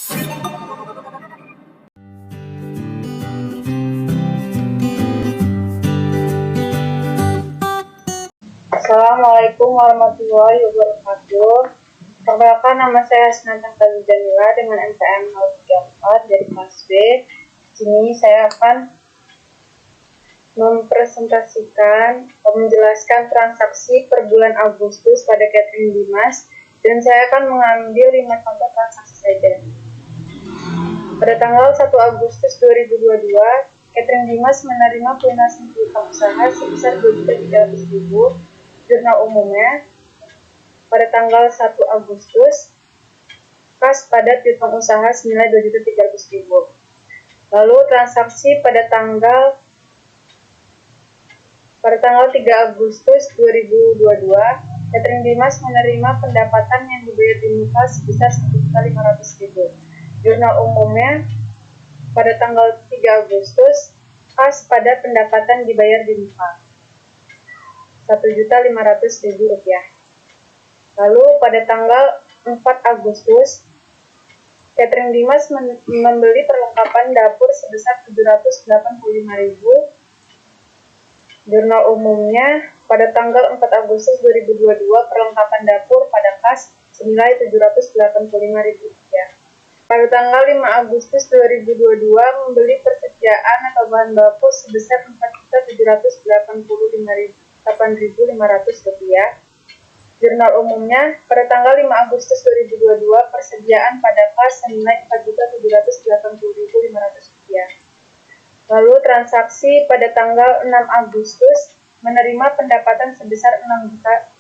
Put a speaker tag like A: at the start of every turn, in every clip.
A: Assalamualaikum warahmatullahi wabarakatuh. Perkenalkan, nama saya Hasnata Jamila dengan NPM 034 dari kelas B. Di sini saya akan mempresentasikan atau menjelaskan transaksi per bulan Agustus pada Catherine Dimas, dan saya akan mengambil 5 contoh transaksi saja. Pada tanggal 1 Agustus 2022, Catherine Dimas menerima pelunasan piutang usaha sebesar Rp2.300.000. Jurnal umumnya pada tanggal 1 Agustus, kas pada piutang usaha senilai Rp2.300.000. Lalu transaksi pada tanggal 3 Agustus 2022, Catherine Dimas menerima pendapatan yang dibayar di muka sebesar Rp1.500.000. Jurnal umumnya pada tanggal 3 Agustus, kas pada pendapatan dibayar di muka Rp1.500.000. Lalu pada tanggal 4 Agustus, Catherine Dimas membeli perlengkapan dapur sebesar Rp785.000. Jurnal umumnya pada tanggal 4 Agustus 2022, perlengkapan dapur pada kas senilai Rp785.000. Pada tanggal 5 Agustus 2022, membeli persediaan atau bahan baku sebesar Rp4.785.500. Jurnal umumnya pada tanggal 5 Agustus 2022, persediaan pada kas senilai Rp4.780.500. Lalu transaksi pada tanggal 6 Agustus menerima pendapatan sebesar Rp6 juta.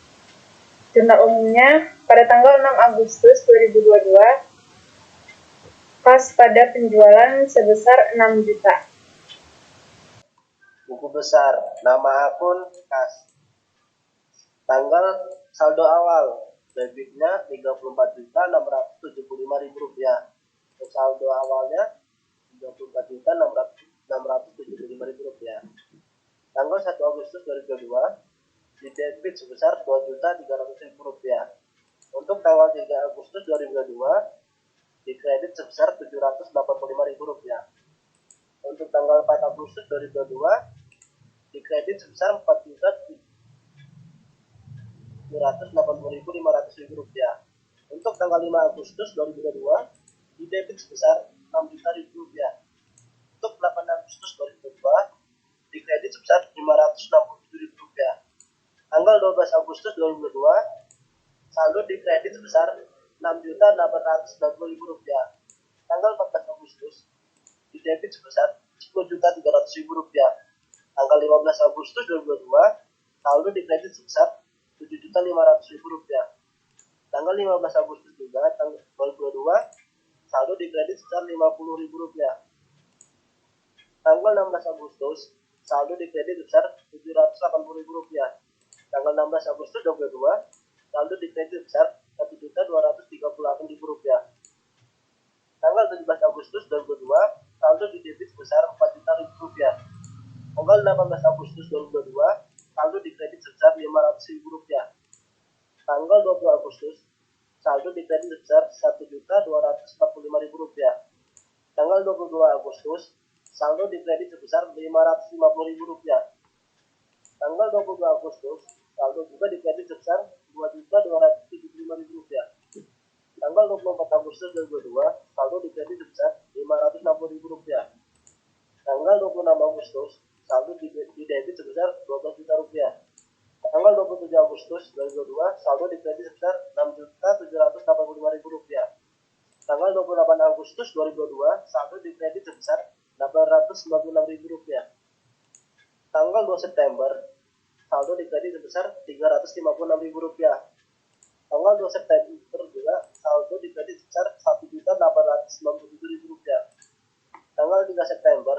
A: Jurnal umumnya pada tanggal 6 Agustus 2022, kas pada penjualan sebesar Rp6 juta.
B: Buku besar, nama akun, kas. Tanggal saldo awal, debitnya Rp34.675.000. Untuk saldo awalnya Rp34.675.000. Tanggal 1 Agustus 2022, di debit sebesar Rp2.300.000. Untuk tanggal 3 Agustus 2022, di kredit sebesar Rp785.000. Untuk tanggal 4 Agustus 2022, di kredit sebesar Rp4.780.500. Untuk tanggal 5 Agustus 2022, di debit sebesar Rp6 juta. Untuk 8 Agustus 2022, di kredit sebesar Rp567.000. Tanggal 12 Agustus 2022, saldo di kredit sebesar Rp6.890.000. Tanggal 14 Agustus, di debit sebesar Rp10.300.000. Tanggal 15 Agustus 2022, saldo di kredit sebesar Rp7.500.000. Tanggal 15 Agustus juga, tanggal 2022, saldo di kredit sebesar Rp50.000. Tanggal 16 Agustus, saldo di kredit sebesar Rp780.000. Tanggal 16 Agustus 2022, saldo di kredit sebesar Rp1.238.000. Tanggal 17 Agustus 2022, saldo di debit sebesar Rp4.000.000. Tanggal 18 Agustus 2022, saldo di kredit sebesar Rp500.000. Tanggal 20 Agustus, saldo di kredit sebesar Rp1.245.000. Tanggal 22 Agustus, saldo di kredit sebesar Rp550.000. Tanggal 22 Agustus, saldo juga di kredit sebesar Rp2.275.000. Tanggal 24 Agustus 2022, saldo di kredit sebesar Rp560.000. Tanggal 26 Agustus, saldo di debit sebesar Rp12 juta. Tanggal 27 Agustus 2022, saldo di kredit sebesar Rp6.785.000. Tanggal 28 Agustus 2022, saldo di kredit sebesar Rp896.000. Tanggal 2 September, saldo di kredit sebesar Rp356.000. Tanggal 2 September juga, saldo di kredit sebesar Rp1.897.000. Tanggal 3 September,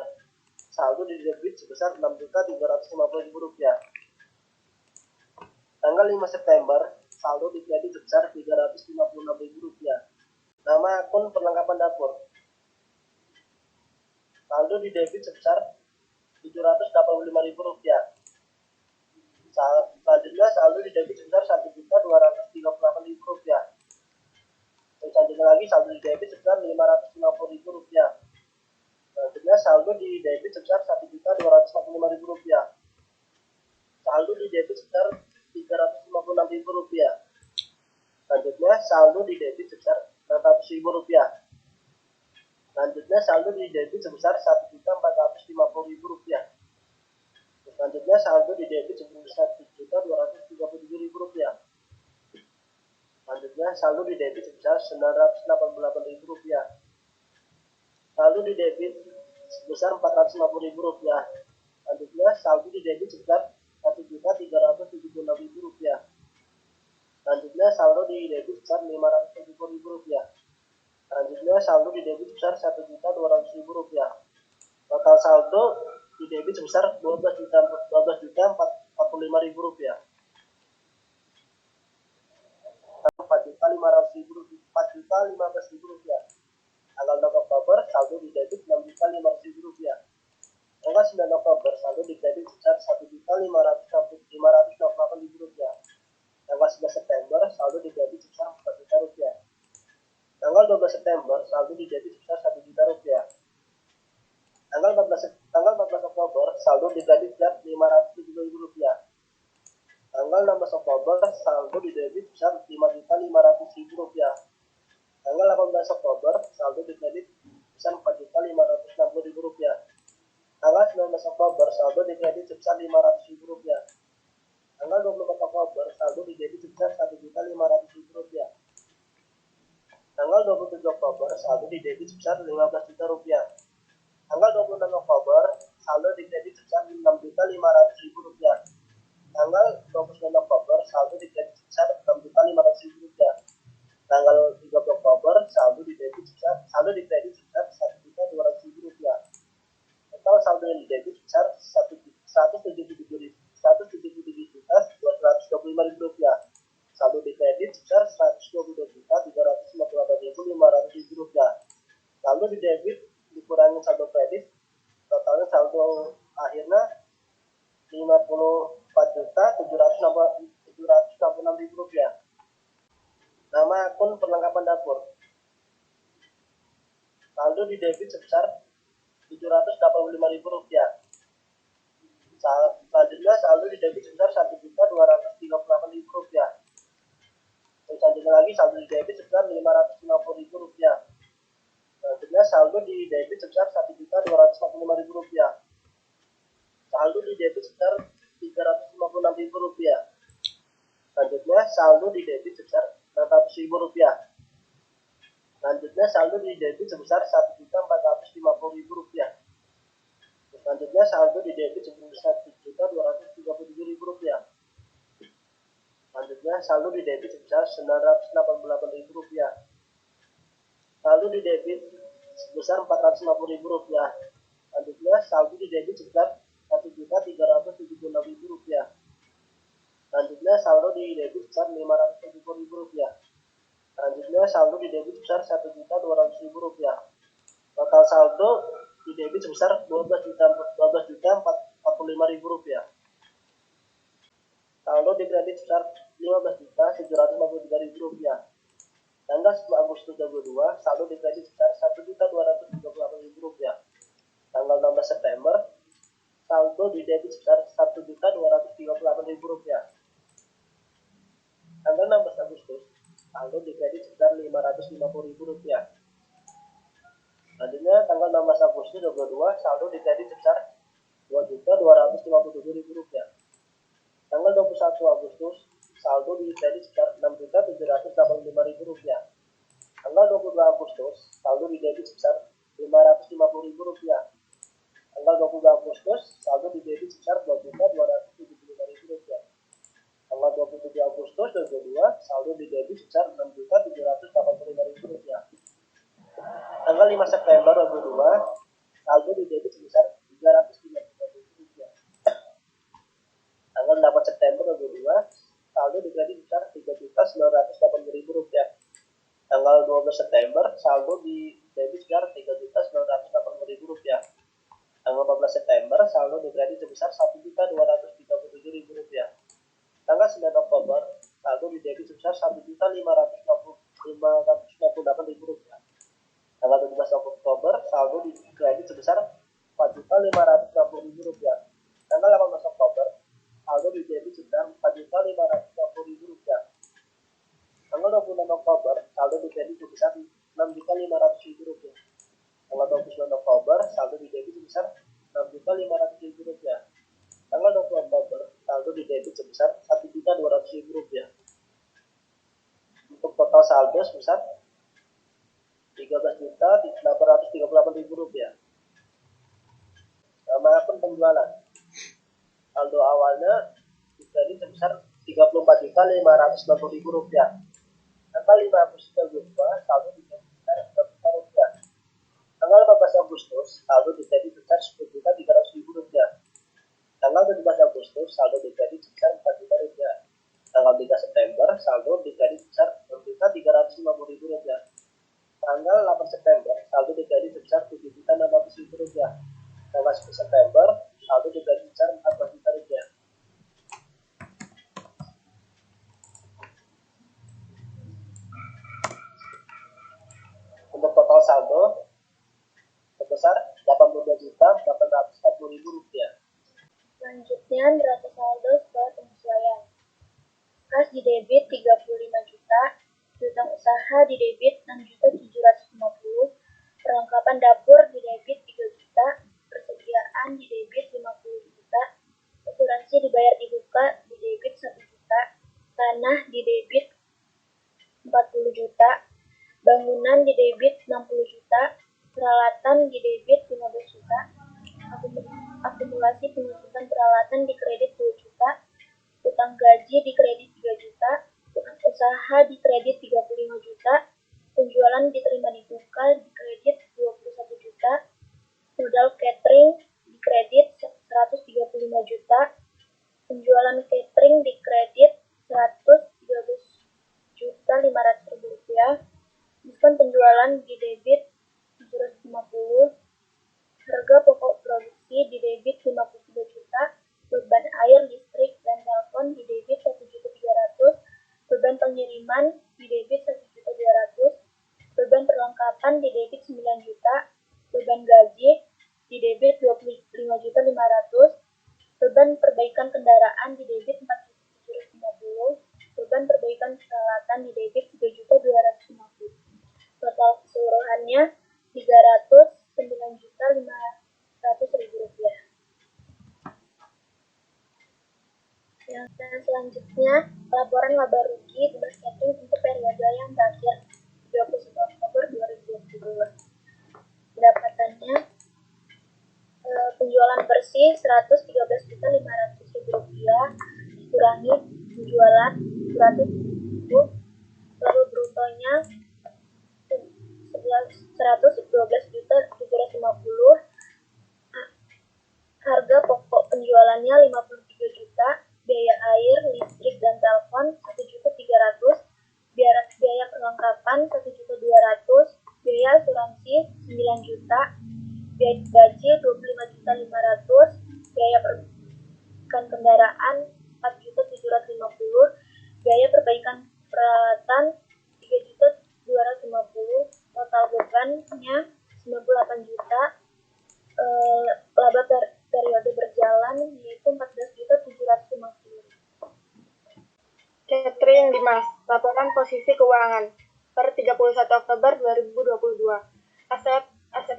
B: saldo di debit sebesar Rp6.350.000. Tanggal 5 September, saldo di kredit sebesar Rp356.000. Nama akun perlengkapan dapur. Saldo di debit sebesar Rp785.000. Selanjutnya saldo di debit sebesar Rp1.238.000. Selanjutnya lagi saldo di debit sebesar Rp500.000. saldo di debit sebesar Rp1.245.000. Saldo di debit sebesar Rp356.000. Selanjutnya saldo di debit sebesar Rp600.000. Selanjutnya saldo di debit sebesar Rp1.450.000. Selanjutnya saldo di debit sebesar Rp1.237.000. Selanjutnya saldo di debit sebesar Rp988.000. Saldo di debit sebesar Rp450.000. Selanjutnya saldo di debit sebesar Rp1.376.000. Selanjutnya saldo di debit sebesar Rp570.000. Selanjutnya saldo di debit sebesar Rp1.200.000. Total saldo di debit sebesar Rp12.045.000. Rp4.500.000. Tanggal 6 Oktober saldo di debit Rp6.500.000. Tanggal 9 Oktober saldo di debit sebesar Rp1.568.000. Tanggal 11 September saldo di debit sebesar Rp4.000.000. Tanggal 12 September saldo di debit sebesar Rp1.000.000. Tanggal 14 Oktober saldo di debit sebesar Rp570.000. Tanggal 16 Oktober saldo di debit sebesar Rp5.500.000. Tanggal 18 Oktober saldo di kredit sebesar Rp4.560.000. Tanggal 19 Oktober saldo di kredit sebesar Rp500.000. Tanggal 24 Oktober saldo di debit sebesar Rp1.500.000. Tanggal 27 Oktober saldo di debit sebesar Rp15 juta. Tanggal 26 Oktober saldo di kredit sebesar Rp6.500.000. Tanggal 29 Oktober saldo di kredit sebesar Rp6.500.000. Tanggal 30 Oktober saldo di kredit sebesar Rp1.200.000. Total saldo yang di debit sebesar Rp177.225.000. Saldo di kredit sebesar Rp122.358.500. Saldo di debit dikurangi saldo kredit, totalnya saldo akhirnya Rp54.766.000. Nama akun perlengkapan dapur. Saldo di debit sebesar Rp785.000. Selanjutnya saldo di debit sebesar Rp1.238.000. Selanjutnya lagi saldo di debit sebesar Rp550.000. Selanjutnya saldo di debit sebesar Rp1.245.000. Saldo di debit sebesar Rp356.000. Selanjutnya saldo di debit sebesar Rp600.000. Selanjutnya saldo di debit sebesar Rp1.450.000. Selanjutnya saldo di debit sebesar Rp7.237.000. Selanjutnya saldo di debit sebesar Rp988.000. Saldo di debit sebesar Rp450.000. Selanjutnya saldo di debit sebesar Rp1.376.000. Selanjutnya saldo di debit sebesar Rp570.000. Selanjutnya saldo di debit sebesar Rp1.200.000. Total saldo di debit sebesar Rp12.045.000. Saldo di kredit sebesar Rp15.753.000. Tanggal 10 Agustus 2022 saldo di kredit sebesar Rp1.238.000. Tanggal 16 September saldo di debit sebesar Rp1.238.000. Tanggal 16 Agustus saldo di kredit sebesar Rp550.000. Selanjutnya tanggal 16 Agustus 2022 saldo di kredit sebesar Rp2.257.000. Tanggal 21 Agustus saldo di kredit sebesar Rp6.785.000. Tanggal 22 Agustus saldo di debit sebesar Rp550.000. Tanggal 22 Agustus saldo di debit sebesar Rp2.275.000. Tanggal 27 Agustus 2022 saldo di debit sebesar Rp6.785.000. Tanggal 5 September 2022 saldo di debit sebesar Rp350.000. Tanggal 8 September 2022 saldo di kredit sebesar Rp3.980.000. Tanggal 12 September saldo di debit sebesar Rp3.980.000. Tanggal 14 September saldo di kredit sebesar Rp1.237.000. Tanggal 9 Oktober saldo di debit sebesar Rp1.558.000. Tanggal 17 Oktober saldo di kredit sebesar Rp4.560.000. Tanggal 18 Oktober, saldo di debit sebesar Rp4.560.000. Tanggal 26 Oktober, saldo di debit sebesar Rp6.500.000. Tanggal 29 Oktober, saldo di debit sebesar Rp6.500.000. Tanggal 20 Oktober, saldo di debit sebesar Rp1.200.000. Untuk total saldo sebesar Rp13.838.000. Nama akun penjualan. Saldo awalnya di kredit sebesar Rp34.590.000. Tanggal 5 Agustus 2022, saldo di kredit sebesar Rp10 juta. Tanggal 14 Agustus, saldo di kredit sebesar Rp10.300.000. Tanggal 17 Agustus, saldo di kredit sebesar Rp4 juta. Tanggal 3 September, saldo di kredit sebesar Rp6.350.000. Tanggal 8 September, saldo di kredit sebesar Rp7.600.000. Tanggal 10 September, saldo di kredit sebesar Rp14 juta. Untuk total saldo sebesar Rp82.840.000.
A: Selanjutnya, neraca saldo setelah penyesuaian. Kas di debit 35 juta, piutang usaha di debit 6.750.000, perlengkapan dapur di debit 3 juta, persediaan di debit 50 juta, asuransi dibayar di buka di debit 1 juta, tanah di debit 40 juta, bangunan di debit 60 juta, peralatan di debit 15 juta, akumulasi penyusutan peralatan di kredit 2 juta, utang gaji di kredit 3 juta, utang usaha di kredit 35 juta, penjualan diterima di buka di kredit 21 juta, modal catering di kredit 135 juta, penjualan catering di kredit 113.500.000 rupiah, diskon penjualan di debit 750, harga pokok produksi di debit 53 juta, beban air, listrik, dan telepon di debit 1.300.000, beban pengiriman di debit 1.200.000, beban perlengkapan di debit 9 juta, beban gaji di debit 25.500.000, beban perbaikan kendaraan di debit 4.750, beban perbaikan peralatan di debit 3.250. Total keseluruhannya 309.500.000 rupiah. Dan selanjutnya, laporan laba rugi tugas catering untuk periode yang berakhir 31 Oktober 2022. Pendapatannya, penjualan bersih Rp113.500.000, dikurangi penjualan 100.000, lalu brutonya 112.750, harga pokok penjualannya 53 juta, biaya air, listrik, dan telepon 1.300.000, biaya perlengkapan 1.200.000, biaya asuransi 9 juta, biaya gaji 25.500.000, biaya perbaikan kendaraan 4.750.000, biaya perbaikan peralatan 3.250.000, total bebannya 98 juta, laba periode berjalan yaitu 14.750.000. Catering Dimas, laporan posisi keuangan per 31 Oktober 2022. Aset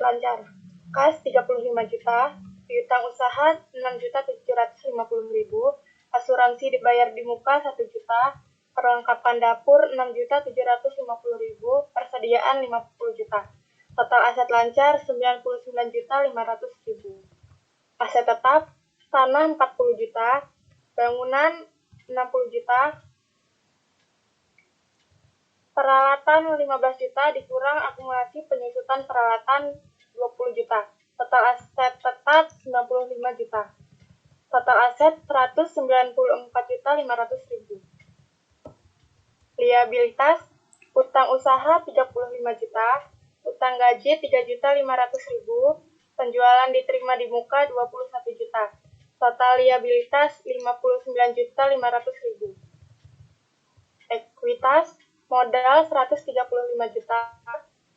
A: lancar, kas 35 juta, piutang usaha 6.750.000, asuransi dibayar di muka 1 juta, perlengkapan dapur 6.750.000, persediaan 50 juta. Total aset lancar 99.500.000. Aset tetap, tanah 40 juta, bangunan 60 juta, peralatan 15 juta dikurang akumulasi penyusutan peralatan 20 juta. Total aset tetap 95 juta. Total aset 194.500.000. Liabilitas, utang usaha 35 juta, utang gaji 3.500.000, penjualan diterima di muka 21 juta. Total liabilitas 59.500.000. Ekuitas, modal 135 juta,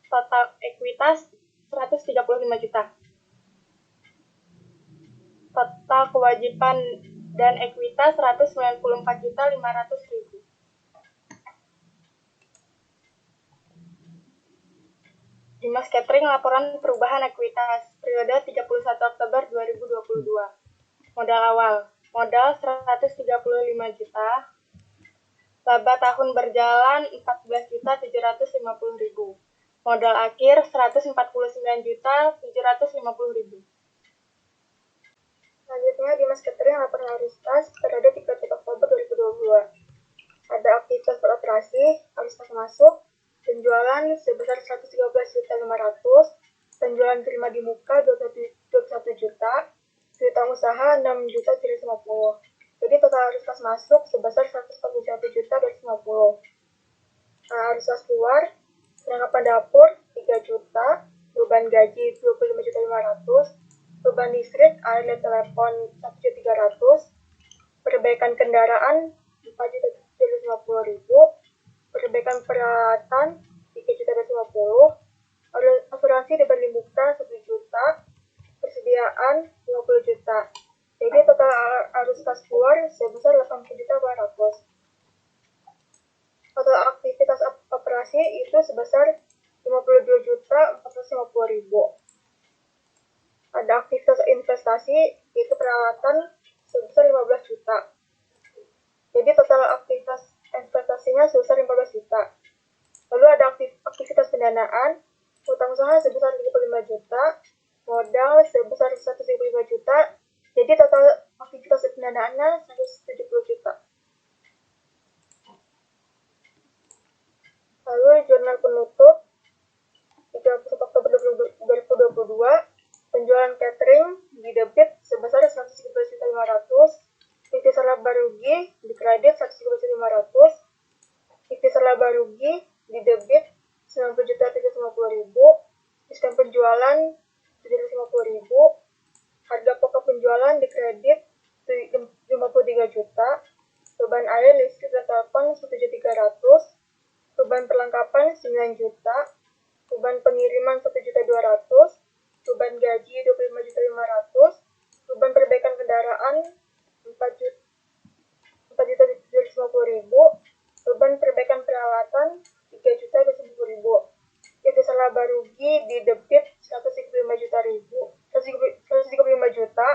A: total ekuitas 135 juta.
C: Total kewajiban dan ekuitas 194.500.000. Dimas Catering laporan perubahan ekuitas periode 31 Oktober 2022. Modal awal, modal 135 juta. Laba tahun berjalan 14.750.000. Modal akhir 149.750.000. Selanjutnya Dimas Catering laporan arus kas periode 31 Oktober 2022. Ada aktivitas beroperasi, arus kas masuk, penjualan sebesar 113.500, penjualan terima di muka 21 juta, piutang usaha 6.750. Jadi total arus kas masuk sebesar 141.250. Arus kas keluar, perlengkapan dapur 3 juta, beban gaji 25.500, beban listrik, air dan telepon 1.300, perbaikan kendaraan 4.750.000, perbaikan peralatan 3.250, asuransi depan muka 1 juta, persediaan 50 juta. Jadi total arus kas keluar sebesar 80.200. Total aktivitas operasi itu sebesar 52.450.000. Ada aktivitas investasi yaitu peralatan sebesar 15 juta. Jadi total aktivitas investasinya sebesar 15 juta. Lalu ada aktivitas pendanaan, utang usaha sebesar 35 juta, modal sebesar 175 juta. Jadi total aktivitas pendanaannya 170 juta. Lalu jurnal penutup 31 Oktober 2022, penjualan catering di debit sebesar 113.500, ikhtisar laba rugi di kredit 113.500, ikhtisar laba rugi di debit 90.750.000, diskon penjualan 750.000, harga pokok penjualan di kredit 53 juta, beban air, listrik, dan telepon 1.300, beban perlengkapan 9 juta, beban pengiriman 1.200.000, beban gaji 25.500.000, beban perbaikan kendaraan 4.750.000, beban perbaikan peralatan 3.250.000. Ikhtisar laba rugi di debit 135 juta,